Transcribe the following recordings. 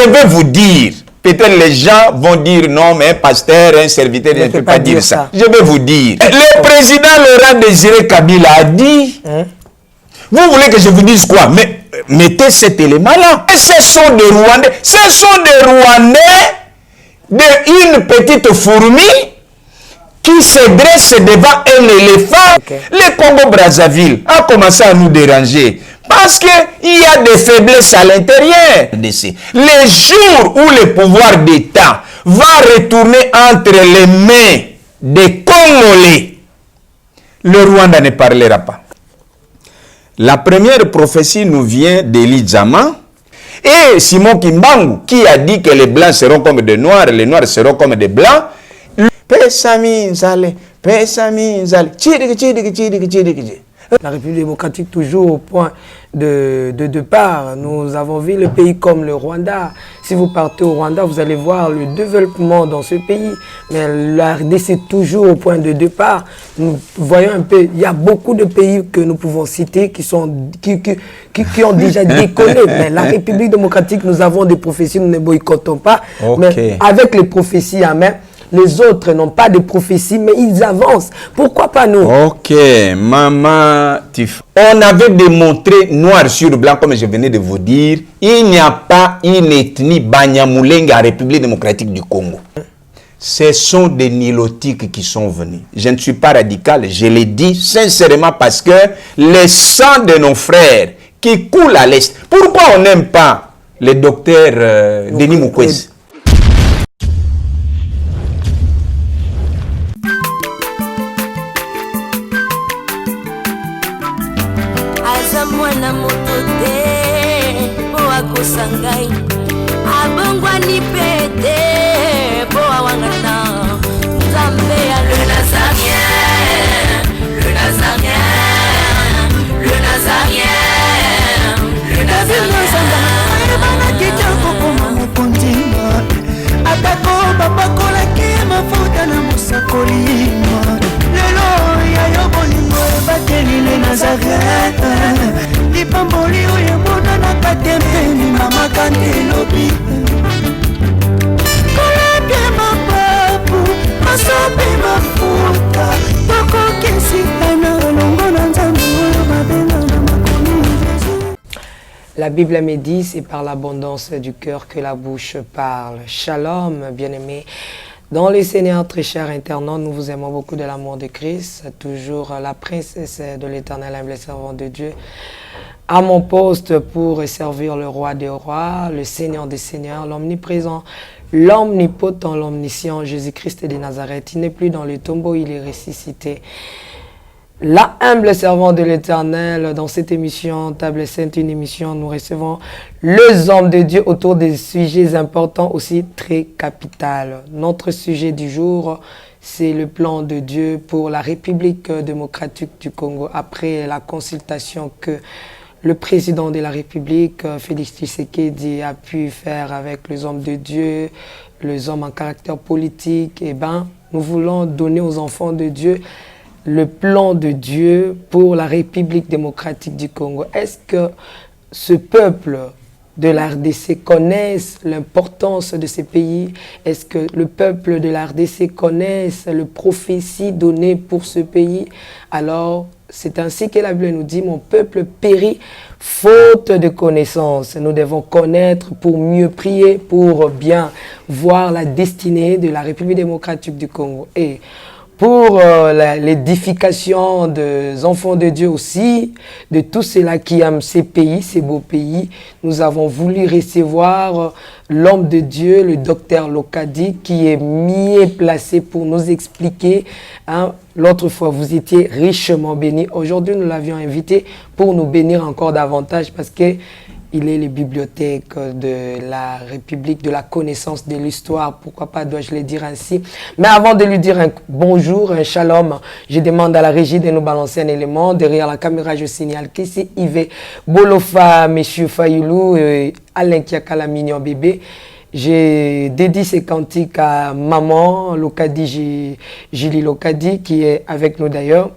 je vais vous dire, peut-être les gens vont dire non, mais un pasteur, un serviteur, je ne peux pas dire ça. Je vais vous dire. Le président Laurent Désiré Kabila a dit, vous voulez que je vous dise quoi? Mais mettez cet élément-là. Et ce sont des Rwandais. Ce sont des Rwandais d'une petite fourmi qui se dresse devant un éléphant. Le Congo-Brazzaville a commencé à nous déranger. Parce qu'il y a des faiblesses à l'intérieur. Les jours où le pouvoir d'État va retourner entre les mains des Congolais, le Rwanda ne parlera pas. La première prophétie nous vient d'Eli Djama et Simon Kimbangu qui a dit que les Blancs seront comme des Noirs, les Noirs seront comme des Blancs. La République démocratique toujours au point de départ. Nous avons vu le pays comme le Rwanda. Si vous partez au Rwanda, vous allez voir le développement dans ce pays. Mais la RDC est toujours au point de départ. Nous voyons un peu, il y a beaucoup de pays que nous pouvons citer qui ont déjà décollé. Mais la République démocratique, nous avons des prophéties, nous ne boycottons pas. Mais avec les prophéties à main, les autres n'ont pas de prophétie, mais ils avancent. Pourquoi pas nous? Ok, maman, on avait démontré noir sur blanc, comme je venais de vous dire, il n'y a pas une ethnie Banyamulenge en République démocratique du Congo. Ce sont des nilotiques qui sont venus. Je ne suis pas radical, je l'ai dit sincèrement parce que le sang de nos frères qui coule à l'Est. Pourquoi on n'aime pas le docteur Denis Mukwege? Mwana moto te po akosangai abongwani pete po awangata Nzambe ya le Nazarien, le Nazarien, le Nazarien, le Nazarien. Bana kitoko koma mokondima atako bapakola ke mafuta na musakolima lelo ya yobolingo bateli le Nazarien. La Bible me dit, c'est par l'abondance du cœur que la bouche parle. Shalom, bien-aimés. Dans le Seigneur, très cher internaute, nous vous aimons beaucoup de l'amour de Christ. Toujours la princesse de l'Éternel, humble servant de Dieu. À mon poste pour servir le roi des rois, le Seigneur des seigneurs, l'omniprésent, l'omnipotent, l'omniscient, Jésus-Christ de Nazareth. Il n'est plus dans le tombeau, il est ressuscité. La humble servante de l'Éternel, dans cette émission, Table Sainte, une émission, nous recevons les hommes de Dieu autour des sujets importants, aussi très capitaux. Notre sujet du jour, c'est le plan de Dieu pour la République démocratique du Congo. Après la consultation que le président de la République, Félix Tshisekedi, a pu faire avec les hommes de Dieu, les hommes en caractère politique, eh ben, nous voulons donner aux enfants de Dieu le plan de Dieu pour la République démocratique du Congo. Est-ce que ce peuple de la RDC connaisse l'importance de ce pays? Est-ce que le peuple de la RDC connaisse les prophéties données pour ce pays? Alors, c'est ainsi que la Bible nous dit, mon peuple périt faute de connaissance. Nous devons connaître pour mieux prier, pour bien voir la destinée de la République démocratique du Congo. Et pour l'édification des enfants de Dieu aussi, de tous ceux-là qui aiment ces pays, ces beaux pays, nous avons voulu recevoir l'homme de Dieu, le docteur Lokadi, qui est mieux placé pour nous expliquer. Hein, l'autre fois, vous étiez richement bénis. Aujourd'hui, nous l'avions invité pour nous bénir encore davantage parce que il est les bibliothèques de la République, de la connaissance de l'histoire. Pourquoi pas, dois-je le dire ainsi. Mais avant de lui dire un bonjour, un shalom, je demande à la régie de nous balancer un élément. Derrière la caméra, je signale qu'ici, Yves Bolofa, M. Fayoulou, Alain Kiakala, mignon bébé. J'ai dédié ces cantiques à maman, Lokadi, Julie Lokadi, qui est avec nous d'ailleurs,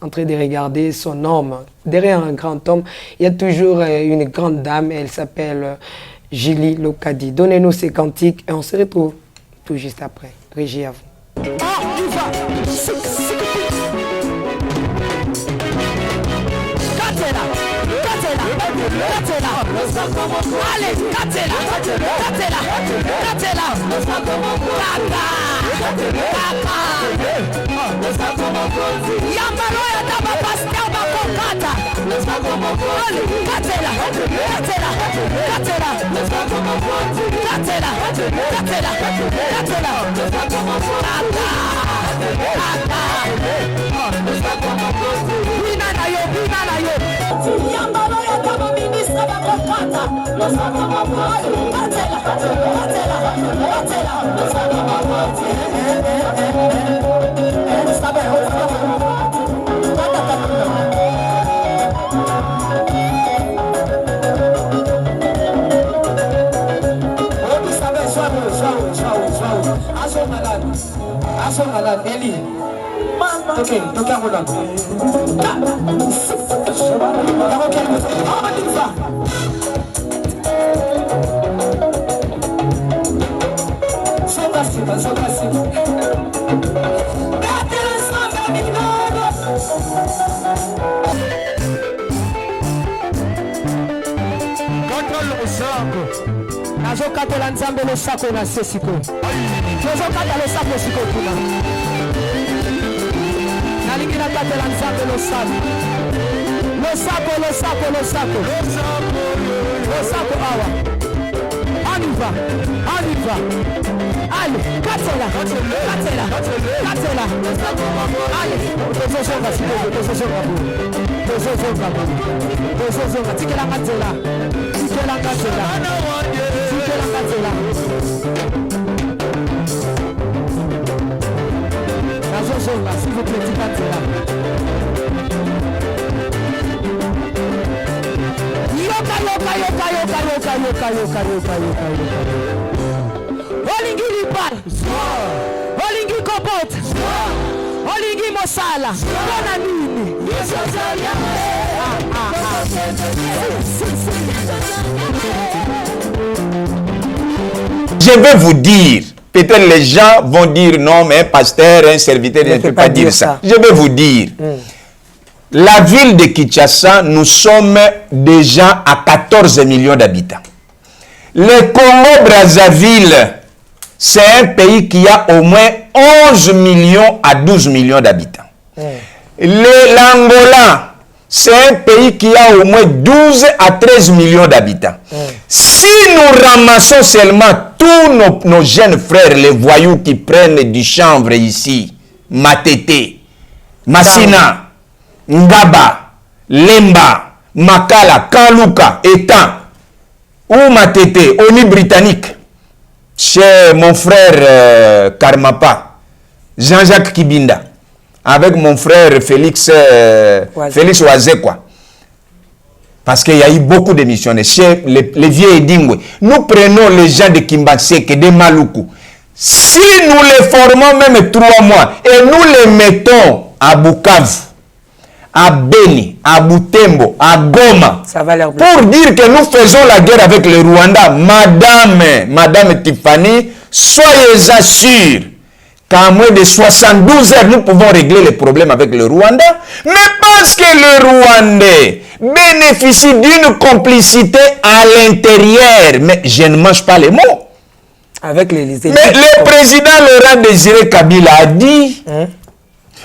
en train de regarder son homme. Derrière un grand homme, il y a toujours une grande dame, elle s'appelle Julie Lokadi. Donnez-nous ces cantiques et on se retrouve tout juste après. Régie à vous. Okay, look at what Nazokatela nzambe losako na sesiko. Nazokatela losako siko kuna. Nalingi nakatela nzambe losako. Losako awa. Aniva. Allez, katela. Allez, tozozonga. Tikela katela. Nazozonga, s'il vous plaît, tikatela. Yoka. Olingi lipal. Olingi kopot. Olingi mosala. Bona nini. Je vais vous dire, peut-être les gens vont dire non, mais un pasteur, un serviteur ne peut pas dire ça. Je vais vous dire, la ville de Kinshasa, nous sommes déjà à 14 millions d'habitants. Le Congo-Brazzaville, c'est un pays qui a au moins 11 millions à 12 millions d'habitants. L'Angola, c'est un pays qui a au moins 12 à 13 millions d'habitants. Si nous ramassons seulement tous nos jeunes frères, les voyous qui prennent du chanvre ici, Matete, Massina, Ngaba, Lemba, Makala, Kanluka, Etan, ou Matete, Oni britannique, chez mon frère Karmapa, Jean-Jacques Kibinda, avec mon frère Félix Oazekwa. Parce qu'il y a eu beaucoup de missionnaires. Chez les vieux Edingwe, nous prenons les gens de Kimbanseke, de Maluku. Si nous les formons même 3 mois et nous les mettons à Bukavu, à Beni, à Butembo, à Goma, ça va leur pour dire que nous faisons la guerre avec le Rwanda, Madame Tiffany, soyez assurés qu'en moins de 72 heures, nous pouvons régler les problèmes avec le Rwanda. Mais parce que le Rwandais bénéficie d'une complicité à l'intérieur, mais je ne mange pas les mots. Avec les mais le président Laurent Désiré Kabila a dit,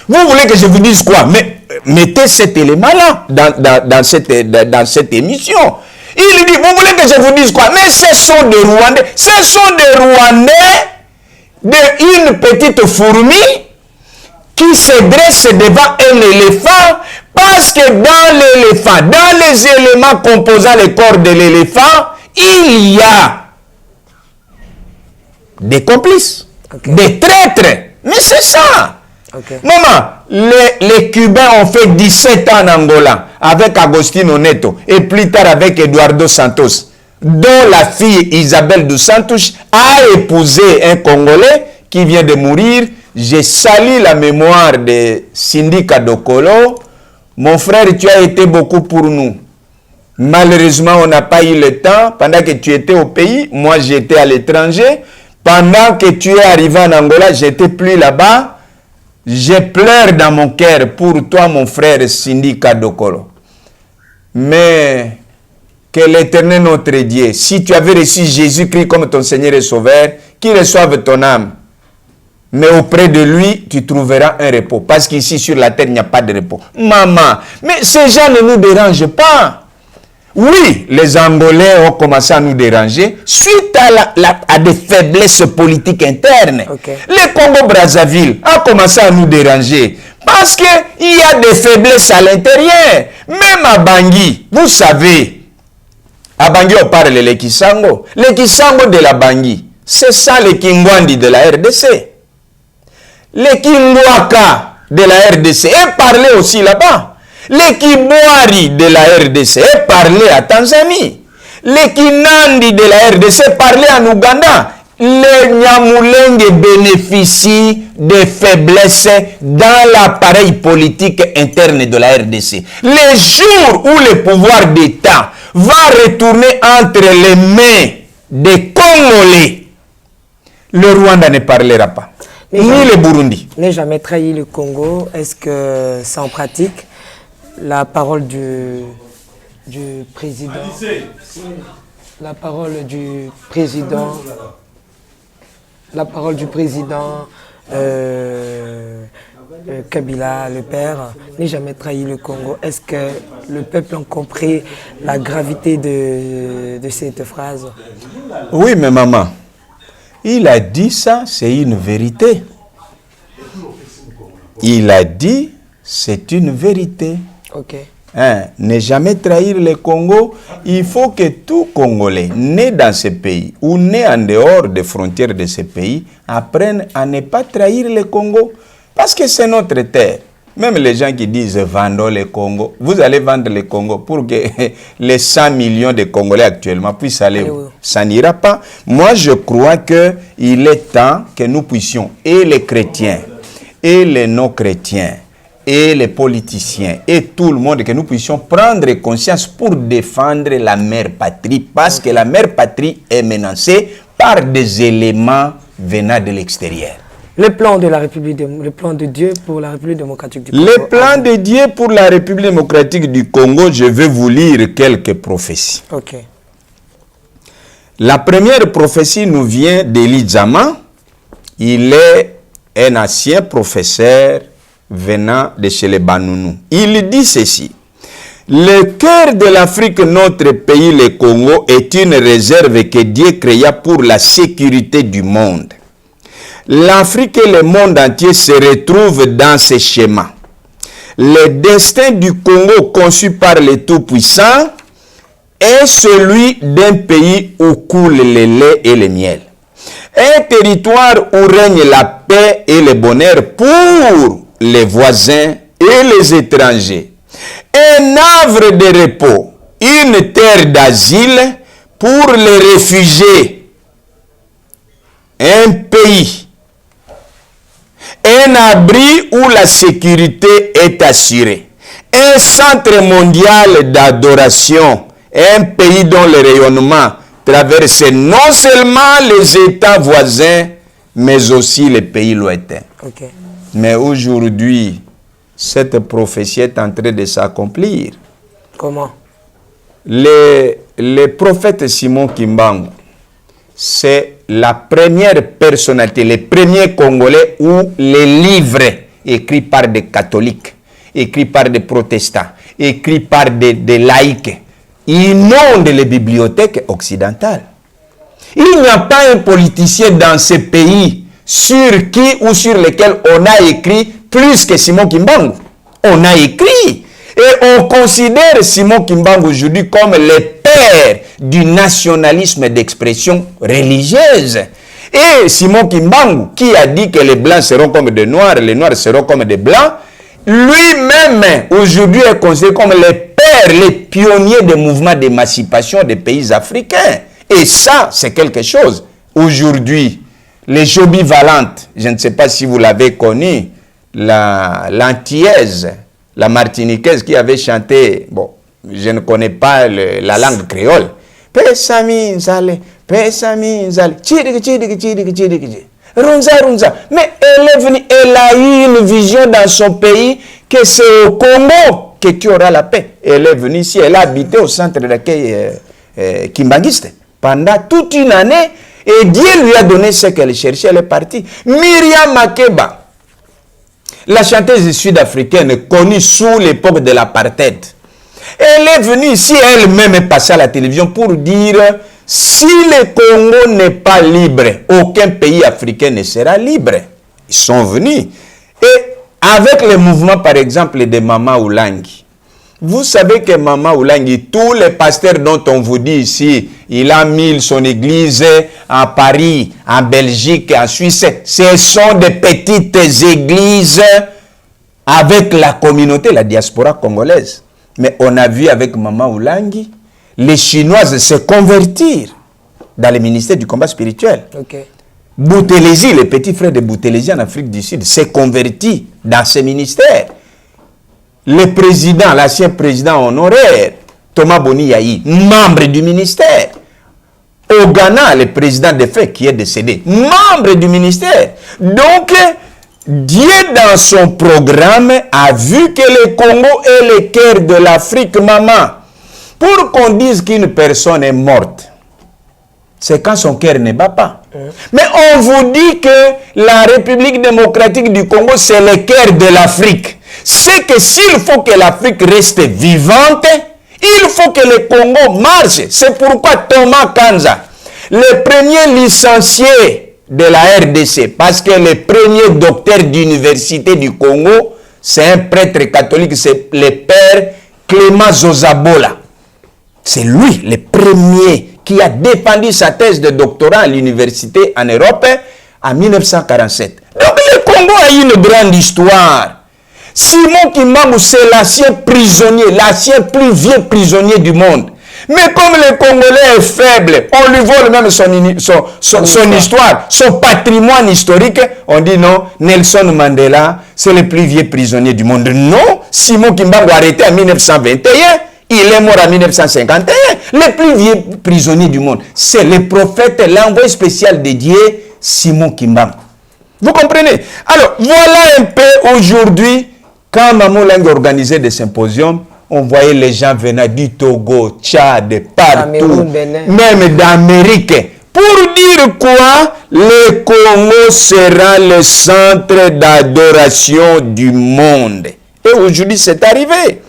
vous voulez que je vous dise quoi? Mais mettez cet élément-là dans cette émission. Il dit, vous voulez que je vous dise quoi? Mais ce sont des Rwandais. Ce sont des Rwandais d'une petite fourmi qui se dresse devant un éléphant, parce que dans l'éléphant, dans les éléments composant le corps de l'éléphant, il y a des complices, des traîtres. Mais c'est ça. Maman, les Cubains ont fait 17 ans en Angola avec Agostino Neto et plus tard avec Eduardo Santos, dont la fille Isabelle dos Santos a épousé un Congolais qui vient de mourir. Je salue la mémoire de Cindy Kadokolo. Mon frère, tu as été beaucoup pour nous. Malheureusement, on n'a pas eu le temps. Pendant que tu étais au pays, moi j'étais à l'étranger. Pendant que tu es arrivé en Angola, j'étais plus là-bas. Je pleure dans mon cœur pour toi, mon frère Sindi Kadokolo. Mais que l'Éternel notre Dieu, si tu avais reçu Jésus-Christ comme ton Seigneur et Sauveur, qu'il reçoive ton âme. Mais auprès de lui, tu trouveras un repos. Parce qu'ici sur la terre, il n'y a pas de repos. Maman, mais ces gens ne nous dérangent pas. Oui, les Angolais ont commencé à nous déranger suite à des faiblesses politiques internes. Okay. Le Congo-Brazzaville a commencé à nous déranger parce qu'il y a des faiblesses à l'intérieur. Même à Bangui, vous savez, à Bangui on parle le Kisango. Le Kisango de la Bangui, c'est ça le Kingwandi de la RDC. Le Kingwaka de la RDC est parlé aussi là-bas. Les Kibwari de la RDC est parlé à Tanzanie. Les Kinandi de la RDC parlaient en Ouganda. Les Nyamulenge bénéficient des faiblesses dans l'appareil politique interne de la RDC. Les jours où le pouvoir d'État va retourner entre les mains des Congolais, le Rwanda ne parlera pas. Ni le Burundi. N'est jamais trahi le Congo. Est-ce que c'est en pratique? La parole du président. La parole du président. La parole du président Kabila, le père, n'est jamais trahi le Congo. Est-ce que le peuple a compris la gravité de cette phrase? Oui, mais maman, il a dit ça, c'est une vérité. Il a dit, c'est une vérité. Ok. Ne jamais trahir le Congo. Il faut que tout Congolais né dans ce pays ou né en dehors des frontières de ce pays apprenne à ne pas trahir le Congo. Parce que c'est notre terre. Même les gens qui disent vendons le Congo, vous allez vendre le Congo pour que les 100 millions de Congolais actuellement puissent aller où? Ça n'ira pas. Moi, je crois qu'il est temps que nous puissions, et les chrétiens, et les non-chrétiens, et les politiciens, et tout le monde, que nous puissions prendre conscience pour défendre la mère patrie, parce que la mère patrie est menacée par des éléments venant de l'extérieur. Le plan de la République, le plan de Dieu pour la République démocratique du Congo. Le plan de Dieu pour la République démocratique du Congo, je vais vous lire quelques prophéties. Ok. La première prophétie nous vient d'Élie Zama. Il est un ancien professeur venant de chez les Banounou. Il dit ceci: le cœur de l'Afrique, notre pays, le Congo, est une réserve que Dieu créa pour la sécurité du monde. L'Afrique et le monde entier se retrouvent dans ce schéma. Le destin du Congo conçu par le Tout-Puissant est celui d'un pays où coule le lait et le miel. Un territoire où règne la paix et le bonheur pour les voisins et les étrangers. Un havre de repos, une terre d'asile pour les réfugiés. Un pays, un abri où la sécurité est assurée. Un centre mondial d'adoration. Un pays dont le rayonnement traverse non seulement les États voisins, mais aussi les pays lointains. Okay. Mais aujourd'hui, cette prophétie est en train de s'accomplir. Comment? Le prophète Simon Kimbangu, c'est la première personnalité, le premier Congolais où les livres écrits par des catholiques, écrits par des protestants, écrits par des laïcs, inondent les bibliothèques occidentales. Il n'y a pas un politicien dans ce pays sur qui ou sur lequel on a écrit plus que Simon Kimbangu. On a écrit. Et on considère Simon Kimbangu aujourd'hui comme le père du nationalisme d'expression religieuse. Et Simon Kimbangu, qui a dit que les blancs seront comme des noirs, les noirs seront comme des blancs, lui-même aujourd'hui est considéré comme le père, les pionniers des mouvements d'émancipation des pays africains. Et ça, c'est quelque chose. Aujourd'hui, les Joby Valente, je ne sais pas si vous l'avez connu, l'antillaise, la martiniquaise qui avait chanté, bon, je ne connais pas la langue créole. Pesami Nzale, Runza. Mais elle est venue, elle a eu une vision dans son pays que c'est au Congo que tu auras la paix. Elle est venue ici, elle a habité au centre d'accueil Kimbangiste pendant toute une année et Dieu lui a donné ce qu'elle cherchait, elle est partie. Myriam Makeba, la chanteuse sud-africaine connue sous l'époque de l'apartheid, elle est venue ici, elle-même est passée à la télévision pour dire si le Congo n'est pas libre, aucun pays africain ne sera libre. Ils sont venus. Et avec le mouvement, par exemple, de Mama Oulangi, vous savez que Mama Oulangi, tous les pasteurs dont on vous dit ici, il a mis son église en Paris, en Belgique, en Suisse, ce sont des petites églises avec la communauté, la diaspora congolaise. Mais on a vu avec Mama Oulangi, les Chinoises se convertir dans le ministère du combat spirituel. Okay. Boutelesi, le petit frère de Boutelesi en Afrique du Sud, s'est converti dans ce ministère. Le président, l'ancien président honoraire, Thomas Boni Yahi, membre du ministère. Au Ghana, le président de fait qui est décédé, membre du ministère. Donc, Dieu, dans son programme, a vu que le Congo est le cœur de l'Afrique, maman. Pour qu'on dise qu'une personne est morte, c'est quand son cœur ne bat pas. Mais on vous dit que la République démocratique du Congo, c'est le cœur de l'Afrique. C'est que s'il faut que l'Afrique reste vivante, il faut que le Congo marche. C'est pourquoi Thomas Kanza, le premier licencié de la RDC, parce que le premier docteur d'université du Congo, c'est un prêtre catholique, c'est le père Clément Zozabola. C'est lui, le premier, qui a défendu sa thèse de doctorat à l'université en Europe en 1947. Donc le Congo a une grande histoire. Simon Kimbangu, c'est l'ancien prisonnier, l'ancien plus vieux prisonnier du monde. Mais comme le Congolais est faible, on lui vole même son histoire, son patrimoine historique. On dit non, Nelson Mandela, c'est le plus vieux prisonnier du monde. Non, Simon Kimbangu arrêté en 1921. Il est mort en 1951. Le plus vieux prisonnier du monde, c'est le prophète, l'envoyé spécial de Dieu, Simon Kimbangu. Vous comprenez? Alors, voilà un peu aujourd'hui, quand Mama Oulangi organisait des symposiums, on voyait les gens venant du Togo, Tchad, partout, même d'Amérique. Pour dire quoi? Le Congo sera le centre d'adoration du monde. Et aujourd'hui, c'est arrivé.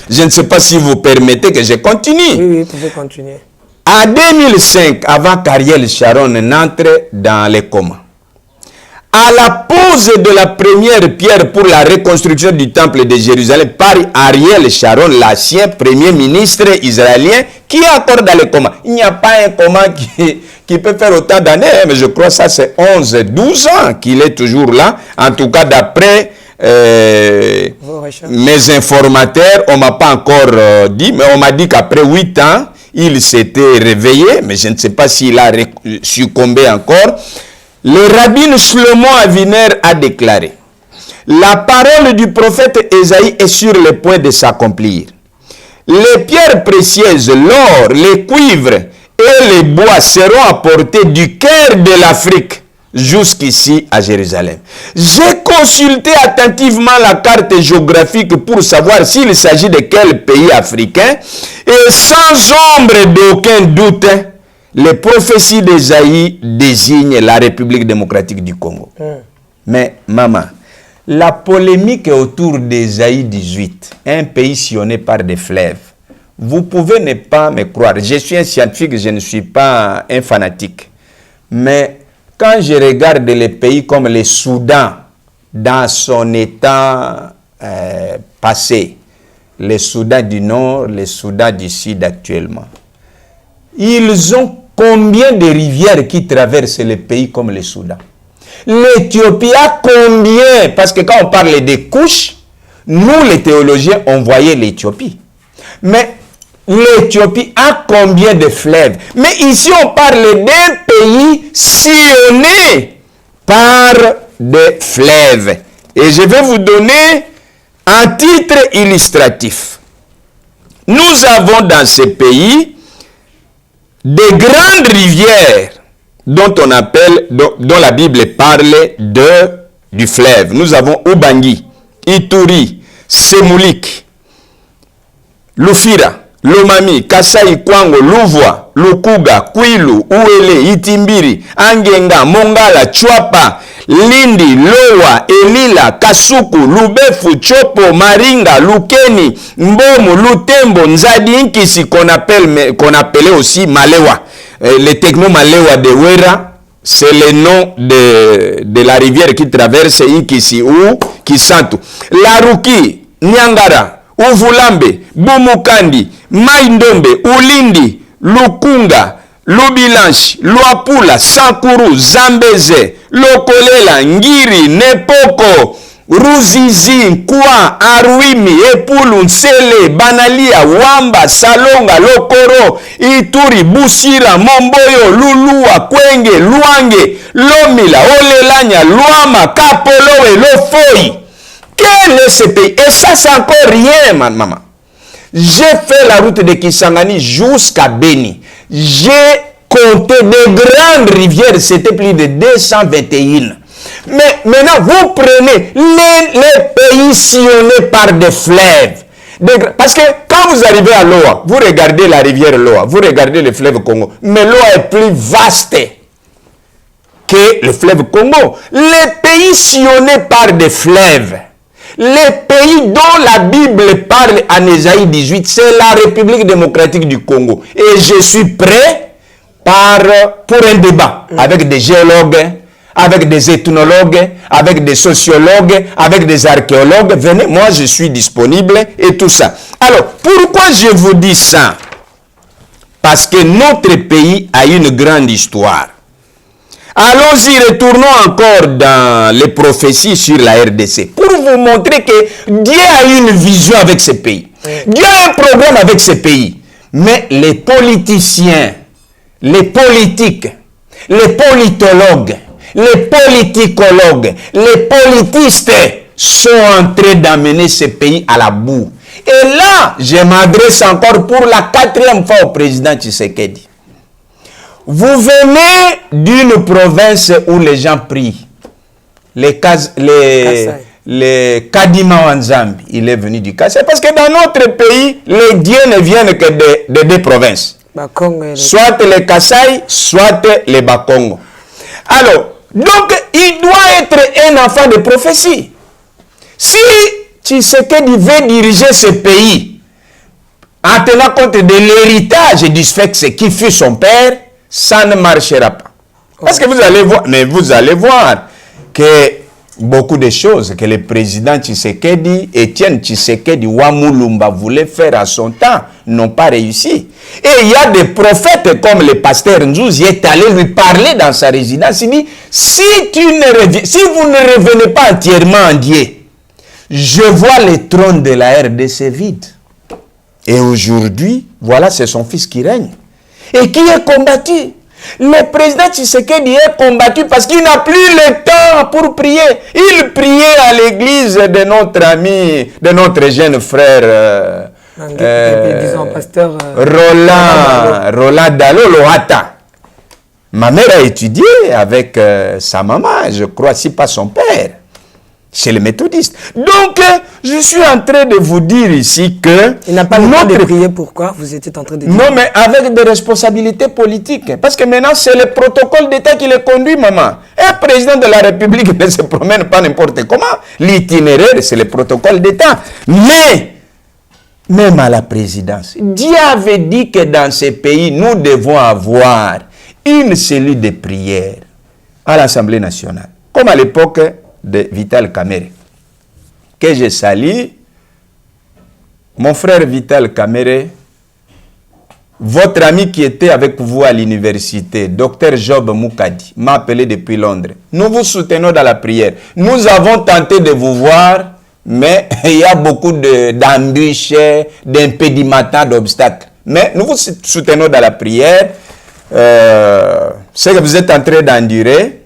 Je ne sais pas si vous permettez que je continue. Oui, vous pouvez continuer. En 2005, avant qu'Ariel Sharon n'entre dans les comas, à la pose de la première pierre pour la reconstruction du temple de Jérusalem par Ariel Sharon, l'ancien premier ministre israélien, qui est encore dans les comas. Il n'y a pas un coma qui peut faire autant d'années, mais je crois que ça c'est 11-12 ans qu'il est toujours là. En tout cas, d'après mes informateurs, on ne m'a pas encore dit, mais on m'a dit qu'après 8 ans, il s'était réveillé, mais je ne sais pas s'il a succombé encore. Le rabbin Shlomo Aviner a déclaré: la parole du prophète Ésaïe est sur le point de s'accomplir. Les pierres précieuses, l'or, les cuivres et les bois seront apportés du cœur de l'Afrique jusqu'ici à Jérusalem. J'ai consulté attentivement la carte géographique pour savoir s'il s'agit de quel pays africain et sans ombre d'aucun doute, les prophéties d'Ésaïe désignent la République démocratique du Congo. Mais maman, la polémique autour d'Ésaïe 18, un pays sillonné par des fleuves, vous pouvez ne pas me croire. Je suis un scientifique, je ne suis pas un fanatique. Mais quand je regarde les pays comme le Soudan, dans son état passé, le Soudan du Nord, le Soudan du Sud actuellement, ils ont combien de rivières qui traversent le pays comme le Soudan? L'Éthiopie a combien? Parce que quand on parle des couches, nous les théologiens, on voyait l'Éthiopie. Mais l'Éthiopie a combien de fleuves? Mais ici, on parle d'un pays sillonné par des fleuves. Et je vais vous donner un titre illustratif. nous avons dans ce pays des grandes rivières dont on appelle, dont la Bible parle du fleuve. Nous avons Ubangi, Ituri, Semoulik, Lufira, Lomami, Kasai, Kwango, Louvois, Lukuga, Kwilu, Uele, Itimbiri, Angenga, Mongala, Chwapa, Lindi, Loa, Elila, Kasuku, Lubefu, Chopo, Maringa, Lukeni, Mbomu, Lutembo, Nzadi, Inkisi, qu'on appelait aussi Malewa. Les techno Malewa de Wera, c'est le nom de la rivière qui traverse Inkisi ou Kisantu. Laruki, Nyangara, Uvulambe, Bumukandi, Maïndombe, Ulindi, Lukunga, Lubilanchi, Luapula, Sankuru, Zambeze, Lokolela, Ngiri, Nepoko, Ruzizi, Nkwa, Aruimi, Epulu, Nsele, Banalia, Wamba, Salonga, Lokoro, Ituri, Busira, Momboyo, Lulua, Kwenge, Luange, Lomila, Olelanya, Luama, Kapolowe, Lofoi. Quel est ce pays? Et ça, c'est encore rien, maman. J'ai fait la route de Kisangani jusqu'à Beni. J'ai compté des grandes rivières, c'était plus de 221. Mais maintenant, vous prenez les pays sillonnés par des fleuves. Parce que quand vous arrivez à Loa, vous regardez la rivière Loa, vous regardez le fleuve Congo, mais Loa est plus vaste que le fleuve Congo. Les pays sillonnés par des fleuves, les pays dont la Bible parle en Ésaïe 18, c'est la République démocratique du Congo. Et je suis prêt pour un débat avec des géologues, avec des ethnologues, avec des sociologues, avec des archéologues. Venez, moi je suis disponible et tout ça. Alors, pourquoi je vous dis ça? Parce que notre pays a une grande histoire. Allons-y, retournons encore dans les prophéties sur la RDC pour vous montrer que Dieu a une vision avec ce pays. Dieu a un programme avec ce pays. Mais les politiciens, les politiques, les politologues, les politicologues, les politistes sont en train d'amener ce pays à la boue. Et là, je m'adresse encore pour la 4e fois au président Tshisekedi. Vous venez d'une province où les gens prient. Les Kadima Wanzambi, il est venu du Kassai. Parce que dans notre pays, les dieux ne viennent que de deux provinces. Soit les Kassai, soit les Bakongo. Alors, donc, il doit être un enfant de prophétie. Si Tshisekedi veut diriger ce pays, en tenant compte de l'héritage du Sphinx qui fut son père, ça ne marchera pas. Parce que vous allez voir, mais vous allez voir que beaucoup de choses que le président Tshisekedi, Étienne Tshisekedi Wamulumba voulait faire à son temps, n'ont pas réussi. Et il y a des prophètes comme le pasteur Nzouzi est allé lui parler dans sa résidence. Il dit, si vous ne revenez pas entièrement en Dieu, je vois le trône de la RDC vide. Et aujourd'hui, voilà, c'est son fils qui règne. Et qui est combattu. Le président Tshisekedi est combattu parce qu'il n'a plus le temps pour prier. Il priait à l'église de notre ami, de notre jeune frère disons, pasteur Roland Dalo Lohata. Ma mère a étudié avec sa maman, je crois, si pas son père, chez les méthodistes. Donc, je suis en train de vous dire ici que... Il n'a pas le temps de prier, pourquoi vous étiez en train de dire? Non, mais avec des responsabilités politiques. Parce que maintenant, c'est le protocole d'État qui le conduit, maman. Un président de la République ne se promène pas n'importe comment. L'itinéraire, c'est le protocole d'État. Mais, même à la présidence, Dieu avait dit que dans ces pays, nous devons avoir une cellule de prière à l'Assemblée nationale. Comme à l'époque de Vital Kamerhe, que je salue. Mon frère Vital Kamerhe, votre ami qui était avec vous à l'université, Dr Job Moukadi, m'a appelé depuis Londres. Nous vous soutenons dans la prière. Nous avons tenté de vous voir, mais il y a beaucoup d'embûches, d'impédiments, d'obstacles. Mais nous vous soutenons dans la prière. Ce que vous êtes en train d'endurer,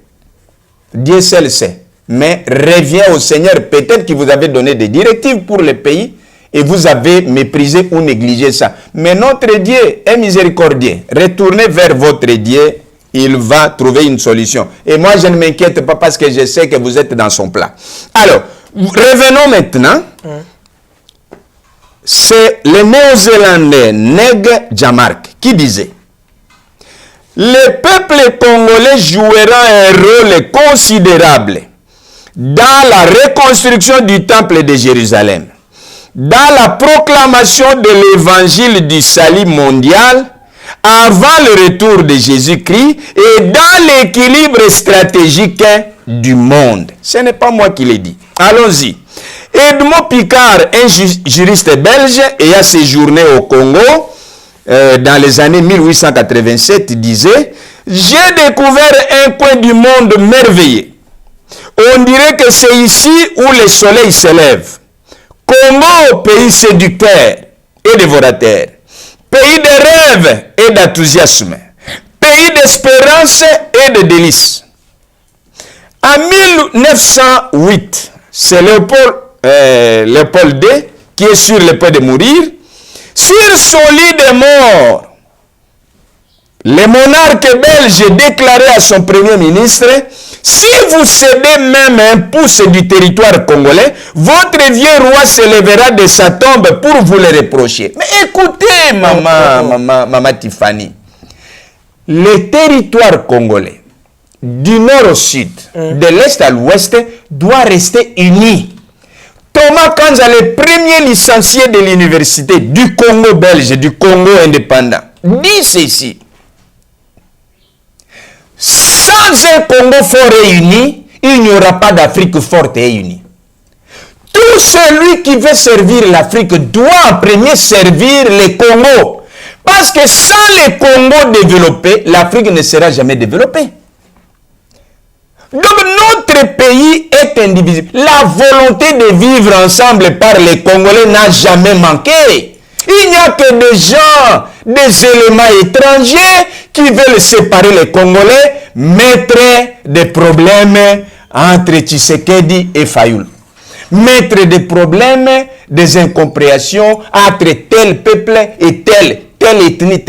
Dieu seul sait. Mais reviens au Seigneur, peut-être qu'il vous avait donné des directives pour le pays et vous avez méprisé ou négligé ça. Mais notre Dieu est miséricordieux. Retournez vers votre Dieu, il va trouver une solution. Et moi, je ne m'inquiète pas parce que je sais que vous êtes dans son plan. Alors, revenons maintenant. C'est le néo-zélandais Neg Jamark qui disait: le peuple congolais jouera un rôle considérable dans la reconstruction du temple de Jérusalem, dans la proclamation de l'évangile du salut mondial avant le retour de Jésus-Christ et dans l'équilibre stratégique du monde. Ce n'est pas moi qui l'ai dit. Allons-y. Edmond Picard, un juriste belge ayant séjourné au Congo dans les années 1887, disait: j'ai découvert un coin du monde merveilleux. On dirait que c'est ici où le soleil s'élève. Congo, pays séducteur et dévorateur, pays de rêve et d'enthousiasme, pays d'espérance et de délices. En 1908, c'est Léopold II qui est sur le point de mourir. Sur son lit de mort, le monarque belge déclarait à son premier ministre: si vous cédez même un pouce du territoire congolais, votre vieux roi se lèvera de sa tombe pour vous le reprocher. Mais écoutez, maman Tiffany, le territoire congolais, du nord au sud, de l'est à l'ouest, doit rester uni. Thomas Kanza, le premier licencié de l'université du Congo belge, du Congo indépendant, dit ceci: sans un Congo fort et uni, il n'y aura pas d'Afrique forte et unie. Tout celui qui veut servir l'Afrique doit en premier servir le Congo. Parce que sans le Congo développé, l'Afrique ne sera jamais développée. Donc notre pays est indivisible. La volonté de vivre ensemble par les Congolais n'a jamais manqué. Il n'y a que des gens, des éléments étrangers qui veulent séparer les Congolais, mettre des problèmes entre Tshisekedi et Fayoul. Mettre des problèmes, des incompréhensions entre tel peuple et telle ethnie.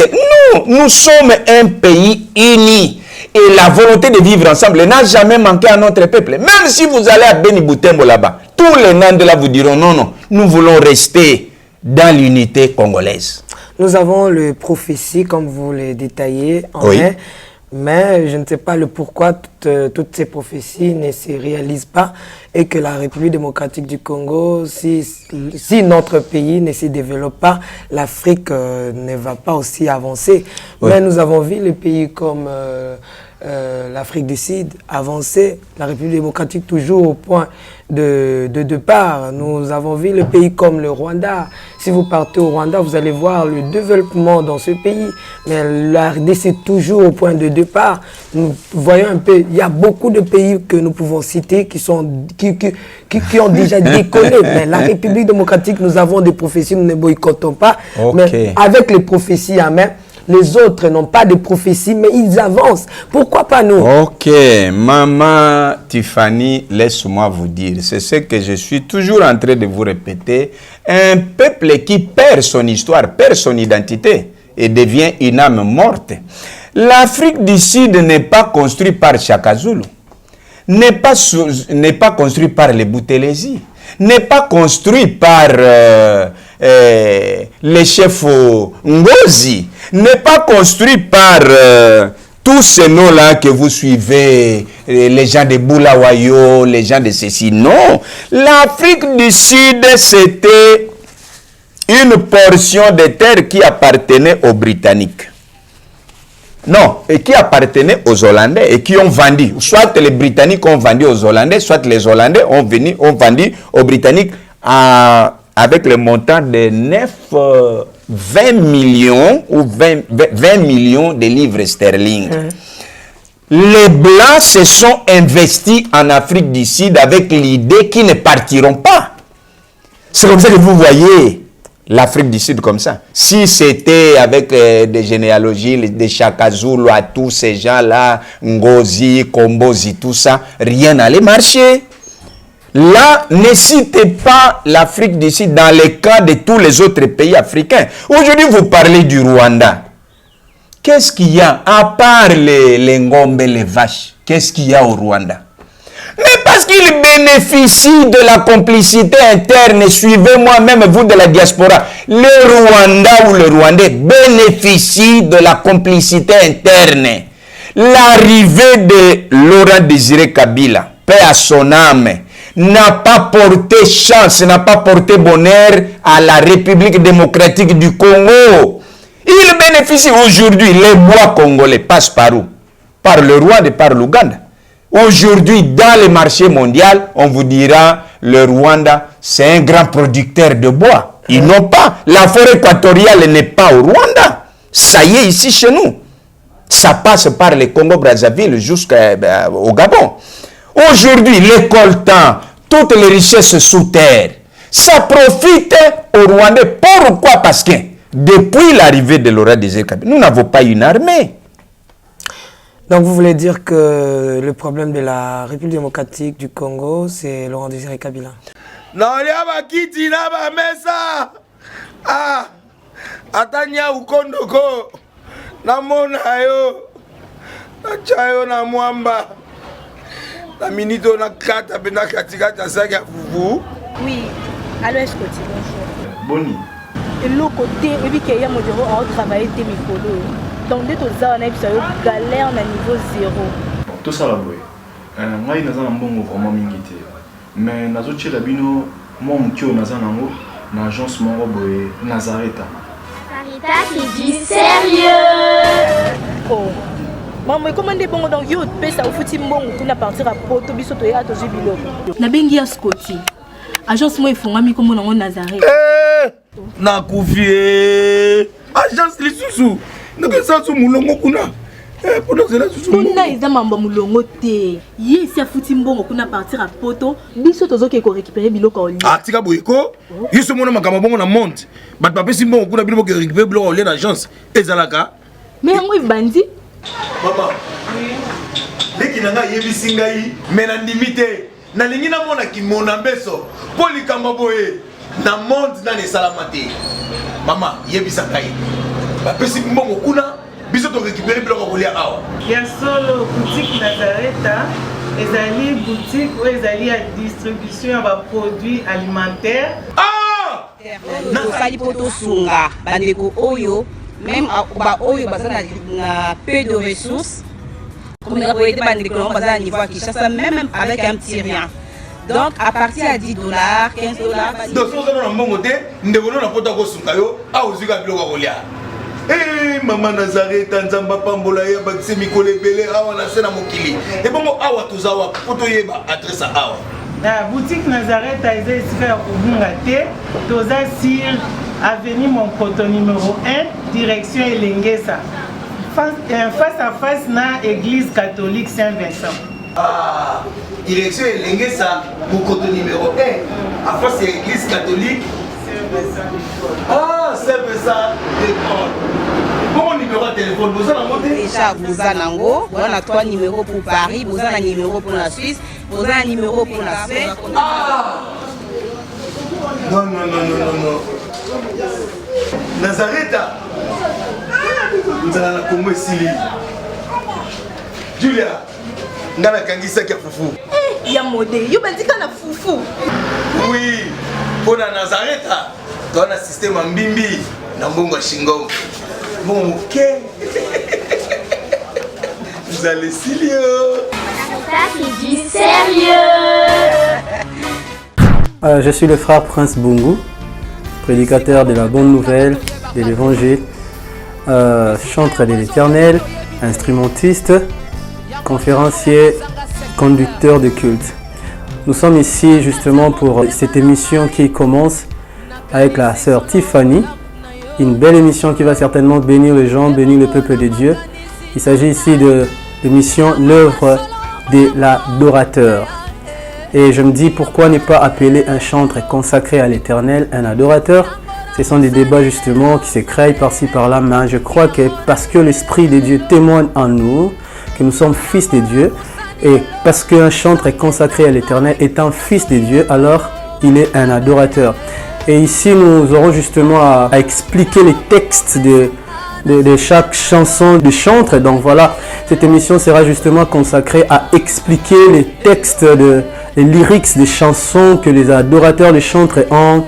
Nous sommes un pays uni. Et la volonté de vivre ensemble n'a jamais manqué à notre peuple. Même si vous allez à Beni Boutembo là-bas, tous les Nandela là vous diront non, nous voulons rester dans l'unité congolaise. Nous avons le prophétie, comme vous le détaillez, oui. Mais je ne sais pas le pourquoi toutes ces prophéties ne se réalisent pas et que la République démocratique du Congo, si notre pays ne se développe pas, l'Afrique ne va pas aussi avancer. Oui. Mais nous avons vu les pays comme l'Afrique du Sud avancer, la République démocratique toujours au point de départ. Nous avons vu le pays comme le Rwanda. Si vous partez au Rwanda, vous allez voir le développement dans ce pays. Mais la RDC est toujours au point de départ. Nous voyons un peu, il y a beaucoup de pays que nous pouvons citer qui ont déjà décollé. Mais la République démocratique, nous avons des prophéties, nous ne boycottons pas. Okay. Mais avec les prophéties à main, les autres n'ont pas de prophéties, mais ils avancent. Pourquoi pas nous? Ok, maman Tiffany, laisse-moi vous dire, c'est ce que je suis toujours en train de vous répéter. Un peuple qui perd son histoire, perd son identité et devient une âme morte. L'Afrique du Sud n'est pas construite par Chaka Zulu, n'est pas construite par les Boutelesi, n'est pas construite par les chefs Ngozi, n'est pas construit par tous ces noms-là que vous suivez, les gens de Boulawayo, les gens de ceci. Non, l'Afrique du Sud, c'était une portion de terre qui appartenait aux Britanniques. Non, et qui appartenait aux Hollandais et qui ont vendu. Soit les Britanniques ont vendu aux Hollandais, soit les Hollandais ont vendu aux Britanniques avec le montant de 20 millions ou 20 millions de livres sterling. Les Blancs se sont investis en Afrique du Sud avec l'idée qu'ils ne partiront pas. C'est comme ça que vous voyez l'Afrique du Sud comme ça. Si c'était avec des généalogies, des Chaka Zulu, à tous ces gens-là, Ngozi, Kombozi, tout ça, rien n'allait marcher. Là, ne citez pas l'Afrique d'ici dans le cas de tous les autres pays africains. Aujourd'hui, vous parlez du Rwanda. Qu'est-ce qu'il y a, à part les ngombe, les vaches, qu'est-ce qu'il y a au Rwanda? Mais parce qu'il bénéficie de la complicité interne, suivez-moi, même vous de la diaspora, le Rwanda ou le Rwandais bénéficie de la complicité interne. L'arrivée de Laurent Désiré Kabila, paix à son âme, n'a pas porté chance, n'a pas porté bonheur à la République démocratique du Congo. Il bénéficie aujourd'hui, les bois congolais passent par où? Par le Rwanda et par l'Ouganda. Aujourd'hui, dans le marché mondial, on vous dira, le Rwanda, c'est un grand producteur de bois. Ils n'ont pas. La forêt équatoriale n'est pas au Rwanda. Ça y est, ici chez nous. Ça passe par le Congo-Brazzaville jusqu'au Gabon. Aujourd'hui, les coltans, toutes les richesses sous terre, ça profite aux Rwandais. Pourquoi? Parce que depuis l'arrivée de Laurent Désiré Kabila, nous n'avons pas une armée. Donc vous voulez dire que le problème de la République démocratique du Congo, c'est Laurent Désiré Kabila? Non, il y a kiti na ba mesa. Ah, atanya ukondoko. Na mona yo. Na chayo na mwamba. La minito na kata bena katikata saka fufu. Oui, alors est-ce que tu bonjour? Boni. Et l'autre côté, et puis qu'il y a mon bureau à travailler tes micros. Donc dès que ça on a eu galère na niveau 0. Tout ça là boy. Moi il n'a pas bon vraiment mingité. Mais nazo tchela bino moi mutio naza nango na agence mon boy Nazareta. Sarita qui dit sérieux. Oh. Maman, comment on bon donc yo pesa au fouti mbongo kuna partir à poto biso to ya to jibilo. Na bengi ya Scotty. Agence moi ifungami comme on Nazareth. Na kufie. Agence lisusu. Naka sansu mulongo kuna. Pour nous là susu. Kuna eza mambo mulongo te. Ye si afuti mbongo kuna partir à poto biso tozo ke ko récupérer biloko oli. Ah tika boyeko. Yeso mona makamba bongo na monte. Bat papa si mbongo kuna biloko ke récupérer biloko oli na agence. Ezalaka. Mais yango bandi. Maman. Dès qu'il a yebisi ngai mena ndimite. Na lingi na mona ki mona beso. Poli kamba boye. Na monte na ne salamate. Maman, yebisa ngai. Bapesi mbongo kuna biso to récupérer biloko kolia awa. Ya solo boutique Nazareta, ezali boutique où ezali à distribution de produits alimentaires. Ah! Na fali poto sunga bandeko oyo même ba oyo bazana na peu de ressources. Comme la boîte bandeko bazana niveau à Kinshasa même avec un petit rien. Donc à partir à $10, $15. Donc si on a un bon côté, nous devons na poto ko sunga yo, a ozuka biloko kolia. Eh maman Nazareta nzamba pambola ya bakise mikole belé awa na sena mokili. Et bon awa tozawa poto yeba adresse awa. La boutique Nazareta est ici à Kubungate, toza sur avenue Monkoto numéro 1, direction Elengesa. Face à face na église catholique Saint-Vincent. Ah, direction Elengesa, Monkoto numéro 1, à face à l'église catholique Ah, c'est ça, d'accord. Bon numéro de téléphone, vous en avez déjà, vous en avez, on a 3 numéros pour Paris, vous en avez un numéro pour la Suisse, vous en avez un numéro pour la Suisse. Ah! Non, non, non, non, non, non. Nazareta. Nous allons la Congo ici. Julia, nous allons la Kangisa qui a foufou. Eh, il y a modé, il y a un foufou. Oui, pour la Nazareta. Dans le système Mbimbi, dans le Shingo. Bon, ok. Vous allez sérieux. Ça qui dit sérieux. Je suis le frère Prince Bungu, prédicateur de la bonne nouvelle, de l'évangile, chantre de l'éternel, instrumentiste, conférencier, conducteur de culte. Nous sommes ici justement pour cette émission qui commence avec la sœur Tiffany, une belle émission qui va certainement bénir les gens, bénir le peuple de Dieu. Il s'agit ici de l'émission L'œuvre de l'adorateur. Et je me dis pourquoi ne pas appeler un chantre consacré à l'Éternel un adorateur. Ce sont des débats justement qui se créent par-ci par-là, mais je crois que parce que l'Esprit de Dieu témoigne en nous, que nous sommes fils de Dieu, Et parce qu'un chantre est consacré à l'Éternel, étant fils de Dieu, alors il est un adorateur. Et ici, nous aurons justement à expliquer les textes de chaque chanson de chantre. Donc voilà, cette émission sera justement consacrée à expliquer les textes, les lyrics des chansons que les adorateurs de chantre ont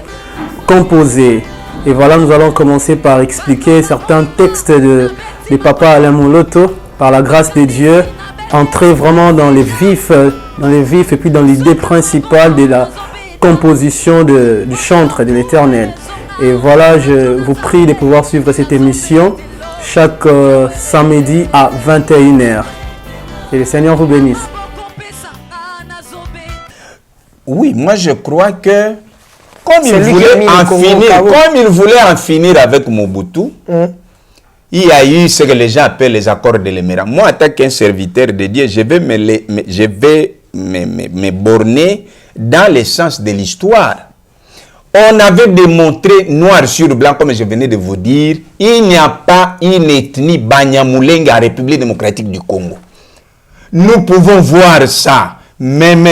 composés. Et voilà, nous allons commencer par expliquer certains textes de Papa Alain Moloto, par la grâce de Dieu, entrer vraiment dans les vifs et puis dans l'idée principale de la composition du chantre de l'Éternel. Et voilà, je vous prie de pouvoir suivre cette émission chaque samedi à 21h. Et le Seigneur vous bénisse. Oui, moi je crois que comme il voulait en finir avec Mobutu, il y a eu ce que les gens appellent les accords de l'Émirat. Moi, en tant qu'un serviteur de Dieu, je vais me borner dans le sens de l'histoire. On avait démontré noir sur blanc, comme je venais de vous dire, il n'y a pas une ethnie Banyamulenge en République démocratique du Congo. Nous pouvons voir ça, même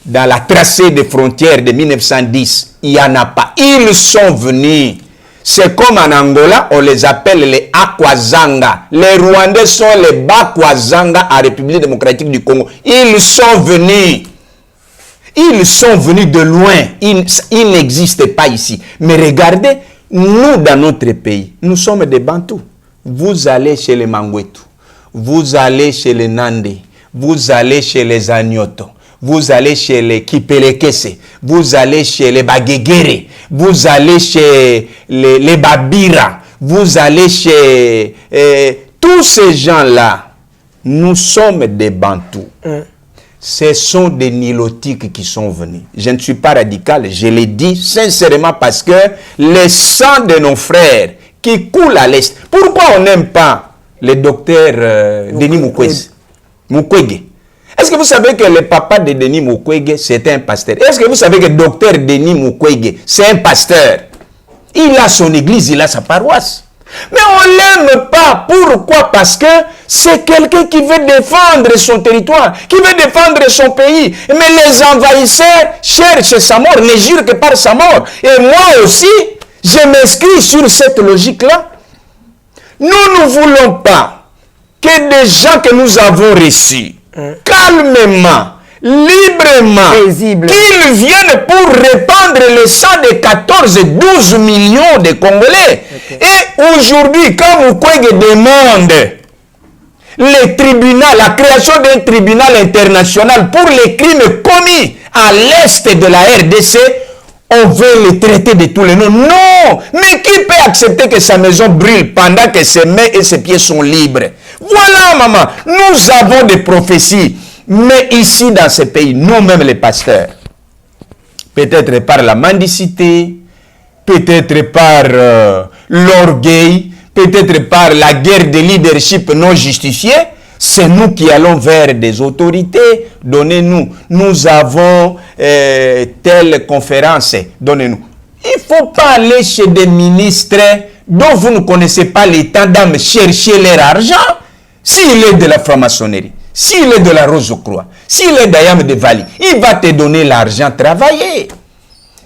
dans la tracée des frontières de 1910, il n'y en a pas. Ils sont venus. C'est comme en Angola, on les appelle les Akwazanga. Les Rwandais sont les Bakwazanga en République démocratique du Congo. Ils sont venus. Ils sont venus de loin. Ils n'existent pas ici. Mais regardez, nous, dans notre pays, nous sommes des Bantous. Vous allez chez les Mangwetu. Vous allez chez les Nandé. Vous allez chez les Agnoto. Vous allez chez les Kipelekese. Vous allez chez les Bagegere. Vous allez chez les Babira. Vous allez chez tous ces gens-là. Nous sommes des Bantous. Ce sont des Nilotiques qui sont venus. Je ne suis pas radical, je l'ai dit sincèrement parce que le sang de nos frères qui coule à l'Est. Pourquoi on n'aime pas le docteur Denis Mukwege? Est-ce que vous savez que le papa de Denis Mukwege, c'était un pasteur? Est-ce que vous savez que le docteur Denis Mukwege, c'est un pasteur? Il a son église, il a sa paroisse. Mais on ne l'aime pas. Pourquoi? Parce que c'est quelqu'un qui veut défendre son territoire, qui veut défendre son pays. Mais les envahisseurs cherchent sa mort, ne jurent que par sa mort. Et moi aussi, je m'inscris sur cette logique-là. Nous ne voulons pas que des gens que nous avons reçus, calmement, librement, qu'ils viennent pour répandre le sang de 14-12 millions de Congolais. Et aujourd'hui, quand Mukwege demande la création d'un tribunal international pour les crimes commis à l'est de la RDC, on veut les traiter de tous les noms. Non! Mais qui peut accepter que sa maison brûle pendant que ses mains et ses pieds sont libres? Voilà, maman. Nous avons des prophéties. Mais ici, dans ce pays, nous-mêmes les pasteurs, peut-être par la mendicité, peut-être par l'orgueil, peut-être par la guerre de leadership non justifiée, c'est nous qui allons vers des autorités. Donnez-nous. Nous avons telle conférence. Donnez-nous. Il ne faut pas aller chez des ministres dont vous ne connaissez pas l'état d'âme chercher leur argent. S'il est de la franc-maçonnerie, s'il est de la Rose-Croix, s'il est d'Ayam de Vali, il va te donner l'argent travailler.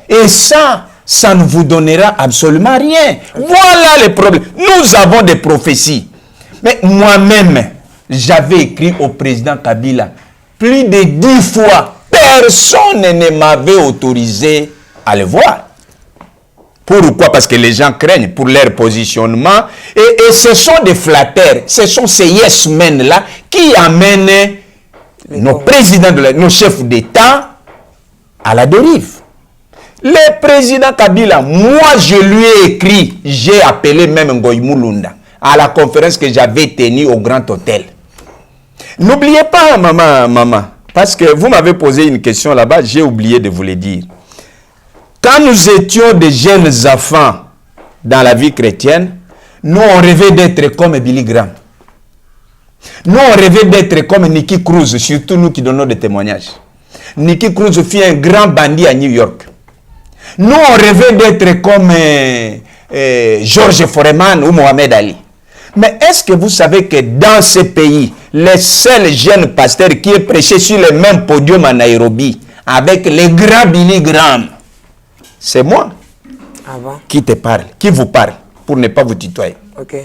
Et ça ne vous donnera absolument rien. Voilà le problème. Nous avons des prophéties. Mais moi-même, j'avais écrit au président Kabila plus de 10 fois. Personne ne m'avait autorisé à le voir. Pourquoi? Parce que les gens craignent pour leur positionnement. Et ce sont des flatteurs. Ce sont ces yes men-là qui amènent nos présidents, nos chefs d'État à la dérive. Le président Kabila, moi je lui ai écrit, j'ai appelé même Ngoï Mulunda à la conférence que j'avais tenue au Grand Hôtel. N'oubliez pas, maman, parce que vous m'avez posé une question là-bas, j'ai oublié de vous le dire. Quand nous étions des jeunes enfants dans la vie chrétienne, nous on rêvait d'être comme Billy Graham. Nous on rêvait d'être comme Nicky Cruz, surtout nous qui donnons des témoignages. Nicky Cruz fut un grand bandit à New York. Nous on rêvait d'être comme George Foreman ou Mohamed Ali. Mais est-ce que vous savez que dans ce pays, le seul jeune pasteur qui est prêché sur le même podium à Nairobi avec les grands Billy Graham. C'est moi qui te parle, qui vous parle, pour ne pas vous tutoyer.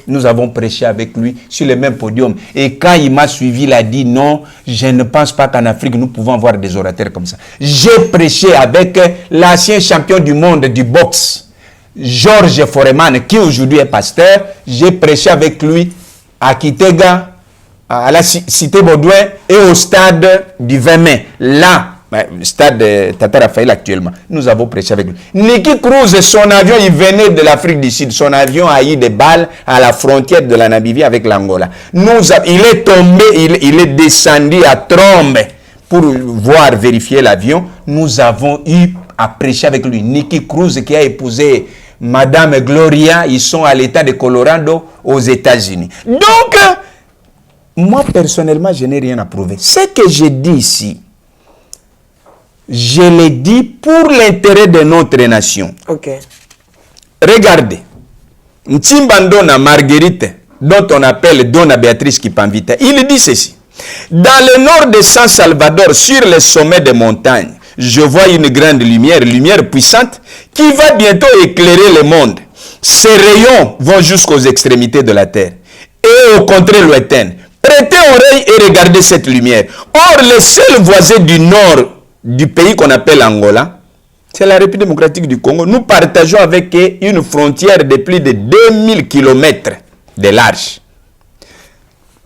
Nous avons prêché avec lui sur le même podium. Et quand il m'a suivi, il a dit non, je ne pense pas qu'en Afrique nous pouvons avoir des orateurs comme ça. J'ai prêché avec l'ancien champion du monde du boxe, Georges Foreman, qui aujourd'hui est pasteur. J'ai prêché avec lui à Kitega, à la cité Baudouin et au stade du 20 mai. Là, le stade de Tata Raphaël actuellement. Nous avons prêché avec lui. Niki Cruz, son avion, il venait de l'Afrique du Sud. Son avion a eu des balles à la frontière de la Namibie avec l'Angola. Il est tombé, il est descendu à Trombe pour voir, vérifier l'avion. Nous avons eu à prêcher avec lui. Niki Cruz qui a épousé Madame Gloria, ils sont à l'état de Colorado aux États-Unis. Donc, moi personnellement, je n'ai rien à prouver. Ce que je dis ici, je l'ai dit pour l'intérêt de notre nation. Regardez. Ntimbandona Marguerite, dont on appelle Donna Béatrice Kipambita, il dit ceci. Dans le nord de San Salvador, sur les sommets des montagnes, je vois une grande lumière, lumière puissante, qui va bientôt éclairer le monde. Ses rayons vont jusqu'aux extrémités de la terre. Et au contraire lointaine, prêtez oreille et regardez cette lumière. Or, les seuls voisins du nord du pays qu'on appelle Angola, c'est la République démocratique du Congo. Nous partageons avec eux une frontière de plus de 2000 km de large.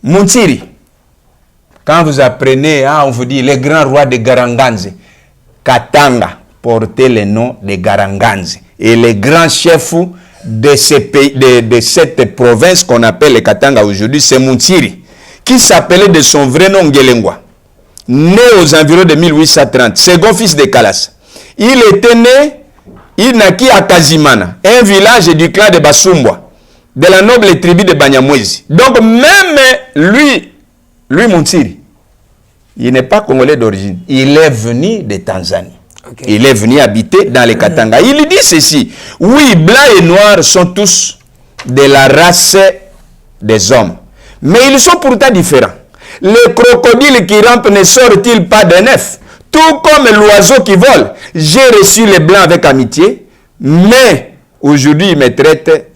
Muntiri, quand vous apprenez, on vous dit les grands rois de Garanganze, Katanga portait le nom de Garanganze. Et les grands chefs de, cette province qu'on appelle le Katanga aujourd'hui, c'est Muntiri, qui s'appelait de son vrai nom Ngelengwa. Né aux environs de 1830, second fils de Kalas. Il était né, il naquit à Kazimana, un village du clan de Basumbwa, de la noble tribu de Banyamwezi. Donc même lui Muntiri, il n'est pas congolais d'origine, il est venu de Tanzanie. Il est venu habiter dans les Katanga. Il dit ceci, oui, blancs et noirs sont tous de la race des hommes, mais ils sont pourtant différents. Le crocodile qui rampe ne sort-il pas d'un œuf? Tout comme l'oiseau qui vole. J'ai reçu les blancs avec amitié, mais aujourd'hui ils me traitent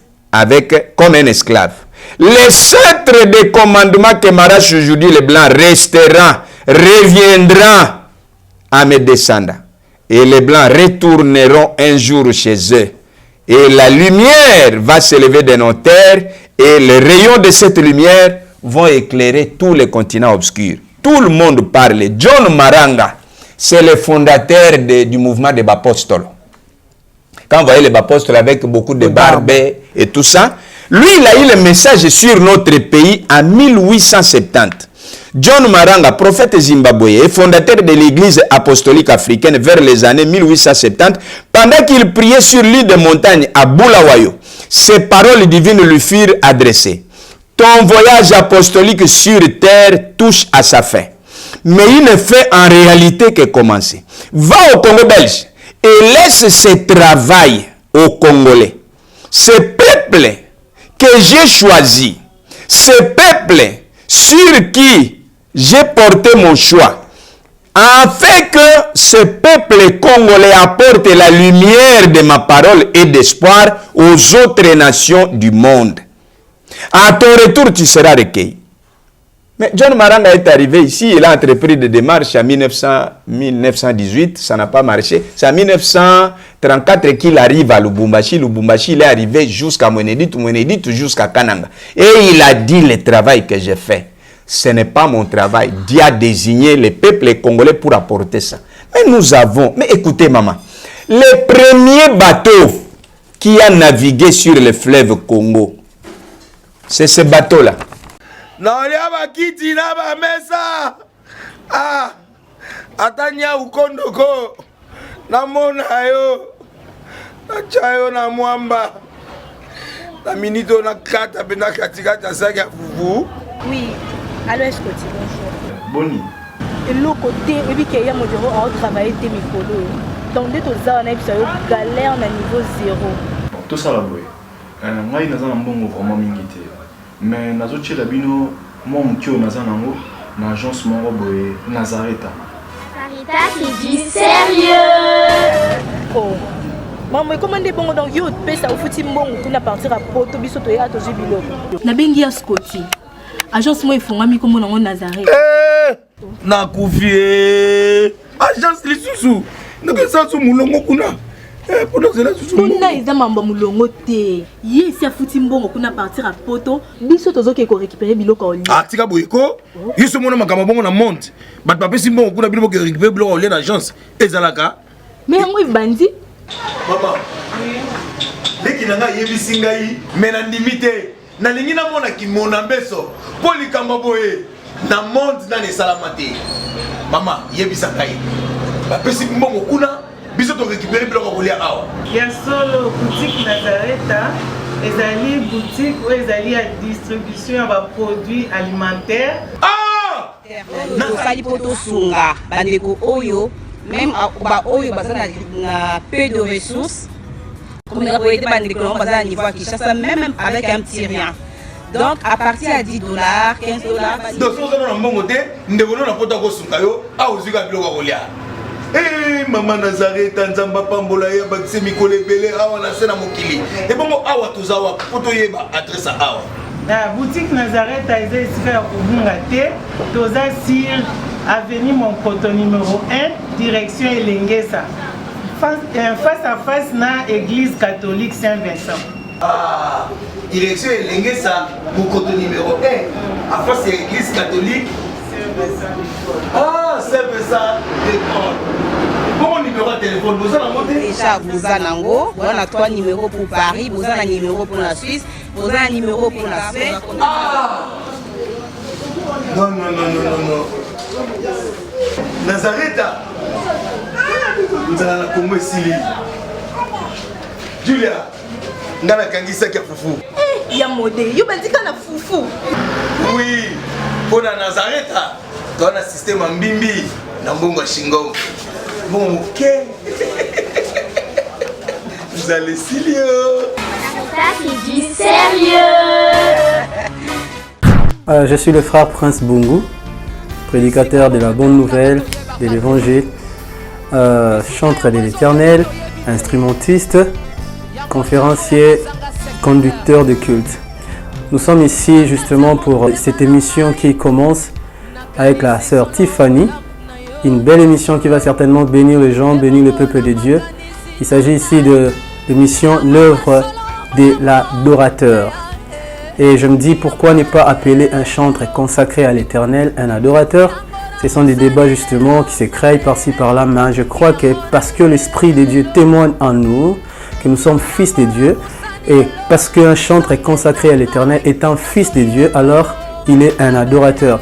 comme un esclave. Les centres de commandement que m'arrachent aujourd'hui les blancs reviendront à mes descendants. Et les blancs retourneront un jour chez eux. Et la lumière va s'élever de nos terres, et les rayons de cette lumière vont éclairer tous les continents obscurs. Tout le monde parle. John Maranga, c'est le fondateur du mouvement des Bapostolo. Quand vous voyez les Bapostolo avec beaucoup de barbe et tout ça, lui, il a eu le message sur notre pays en 1870. John Maranga, prophète zimbabwéen et fondateur de l'église apostolique africaine vers les années 1870, pendant qu'il priait sur l'île de montagne à Bulawayo, ces paroles divines lui furent adressées. Ton voyage apostolique sur terre touche à sa fin. Mais il ne fait en réalité que commencer. Va au Congo belge et laisse ce travail aux Congolais. Ce peuple que j'ai choisi, ce peuple sur qui j'ai porté mon choix, afin que ce peuple congolais apporte la lumière de ma parole et d'espoir aux autres nations du monde. À ton retour, tu seras recueilli. Mais John Maranga est arrivé ici, il a entrepris des démarches en 1918, ça n'a pas marché. C'est en 1934 qu'il arrive à Lubumbashi. Lubumbashi, il est arrivé jusqu'à Mwenedit, Mwenedit jusqu'à Kananga. Et il a dit le travail que j'ai fait. Ce n'est pas mon travail. Dieu a désigné le peuple congolais pour apporter ça. Mais nous avons, mais écoutez maman, le premier bateau qui a navigué sur le fleuve Congo, c'est ce bateau-là. Naolia bakiti na ba mesa. Atanya ukondoko. Na mona yo. Na chayo na mwamba. Na minito na kata pena katikata saga fufu. Oui. Alors est-ce que tu bonjour. Boni. Et l'autre côté, et puis qu'il y a mon bureau à travailler tes micros. Donc dès que tu as un galère na niveau 0. Tout ça là boy. Moi il n'a pas un bon vraiment mingité. Mais nazo tchela bino moi mokio naza nango na agence moko boye Nazareta. Caritas c'est du sérieux. Oh. Maman, comment est bon donc yo pesa au fouti mbongo kuna partir à poto biso to ya to biloko. Na bengi ya Scotty. Agence moi ifungami comme nango Nazareth. Na kufie. Agence lisusu. Ndeke sansu mulongo kuna. Pona zela susu. Kuna eza mamba mulongo te. Yesi afuti mbongo kuna partir à poto biso tozoke ko récupérer biloko oli. Ah tika boyeko. Yiso mona makamba bongo na monte. Bat papesi mbongo kuna biloko ko récupérer biloko oli na agence. Ezalaka. Mais yango ibandi. Maman. Leki nanga yebisi ngai mena ndimite. Na lingi na mona ki mona mbeso. Poli kamba boye. Na monde na ne salamate. Mama yebisa ngai. Bapesi mbongo kuna biso to récupérer biloko ko lia awa. Ya solo boutique Nazareta, ezali boutique où ezali à distribution ya ba produits alimentaires. Ah! Nasali poto sunga bandeko oyo même ba oyo bazana na peu de ressources. Comme on a été bandeko on bazana niveau Kinshasa même avec un petit rien. Donc à partir à $10, $15. Donc si vous avez un bon côté, nous devons nous apporter au sungayo à aux yeux de l'Olia. Eh maman Nazareth Tanzamba Pambola ya bakse mikole belé awa na sena mokili. Et bon awa tozawa poto yeba adresse awa. La boutique Nazareth a été ici à Kubungate, toza sur avenue Monkoto numéro 1, direction Elengesa. Face à face na église catholique Saint-Vincent. Ah, direction Elengesa, Monkoto numéro 1, à face de l'église catholique. Ah, Saint-Vincent d'école. Bon numéro de téléphone, vous avez monté déjà vous avez nango, on a 3 numéros pour Paris, vous avez un numéro pour la Suisse, vous avez un numéro pour la Suisse. Ah! Non. Nazareta. Vous allez la Congo Sili. Julia, ngana kangisa kia fufu. Eh, ya modé, yo bandika na fufu. Oui, pour la Nazareta, tu as un système en bimbi, dans Bongo Shingo. Bon, ok. Vous allez Silio. Caritas c'est du sérieux. Je suis le frère Prince Bungu, prédicateur de la bonne nouvelle, de l'évangile, chantre de l'éternel, instrumentiste, conférencier, conducteur de culte. Nous sommes ici justement pour cette émission qui commence avec la sœur Tiffany. Une belle émission qui va certainement bénir les gens, bénir le peuple de Dieu. Il s'agit ici de l'émission L'œuvre de l'adorateur. Et je me dis pourquoi ne pas appeler un chantre consacré à l'Éternel un adorateur. Ce sont des débats justement qui se créent par-ci par-là, mais je crois que parce que l'Esprit de Dieu témoigne en nous, que nous sommes fils de Dieu, et parce qu'un chantre est consacré à l'Éternel étant fils de Dieu, alors il est un adorateur.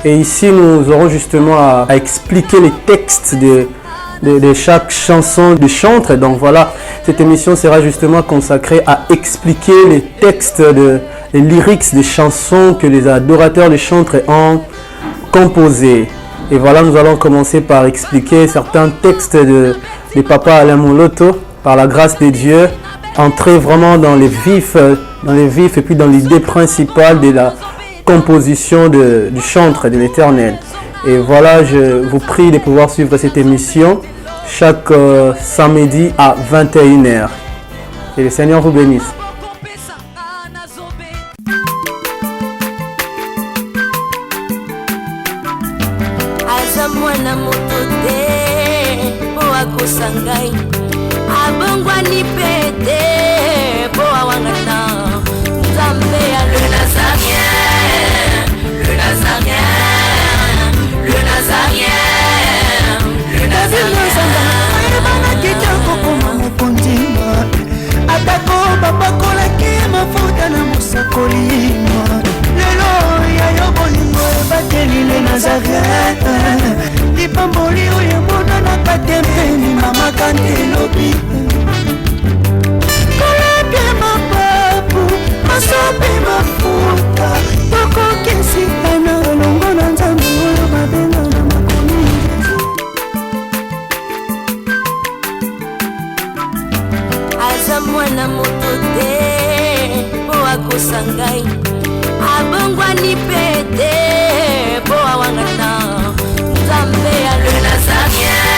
Et ici, nous aurons justement à expliquer les textes de chaque chanson de chantre. Donc voilà, cette émission sera justement consacrée à expliquer les textes, les lyrics des chansons que les adorateurs de chantre ont composés. Et voilà, nous allons commencer par expliquer certains textes de Papa Alain Moloto, par la grâce de Dieu, entrer vraiment dans les vifs et puis dans l'idée principale de la composition du chantre de l'Éternel. Et voilà, je vous prie de pouvoir suivre cette émission chaque samedi à 21h. Et le Seigneur vous bénisse. abongwani pete po awangata nzambe ya le nazarien